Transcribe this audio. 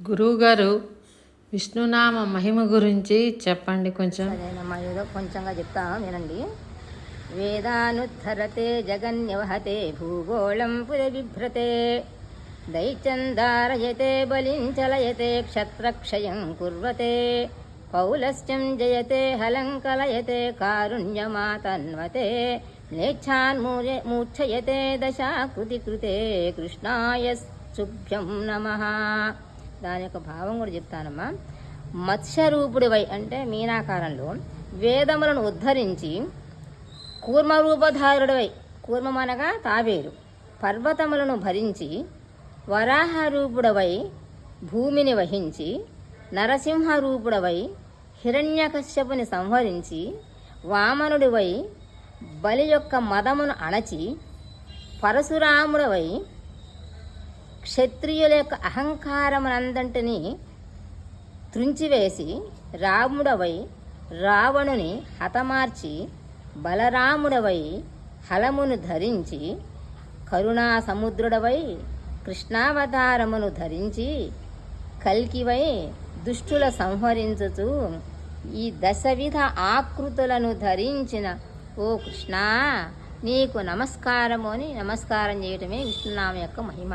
గురువుగారు విష్ణునామ మహిమ గురించి చెప్పండి కొంచెం. సరేనమ్మా, ఏదో కొంచెంగా చెప్తాను వినండి. వేదానుద్ధరతే జగన్యవహతే భూగోళం పురవిభ్రతే దైత్యం ధారయతే బలిం చలయతే క్షత్రక్షయం కుర్వతే పౌలస్త్యం జయతే హలం కలయతే కారుణ్యమాతన్వతే మ్లేచ్ఛాన్ మూర్ఛయతే దశాకృతి కృతే కృష్ణాయ శుభ్యం నమః. దాని యొక్క భావం కూడా చెప్తానమ్మా. మత్స్యరూపుడివై అంటే మీనాకారంలో వేదములను ఉద్ధరించి కూర్మరూపధారుడివై, కూర్మమనగా తావేరు, పర్వతములను భరించి వరాహరూపుడవై భూమిని వహించి నరసింహరూపుడవై హిరణ్యకశ్యపుని సంహరించి వామనుడివై బలి యొక్క మదమును అణచి పరశురాముడవై క్షత్రియుల యొక్క అహంకారమునందంటిని త్రుంచివేసి రాముడవై రావణుని హతమార్చి బలరాముడవై హలమును ధరించి కరుణా సముద్రుడవై కృష్ణావతారమును ధరించి కల్కివై దుష్టుల సంహరించుచు ఈ దశవిధ ఆకృతులను ధరించిన ఓ కృష్ణ, నీకు నమస్కారము అని నమస్కారం చేయటమే విష్ణునామ యొక్క మహిమ.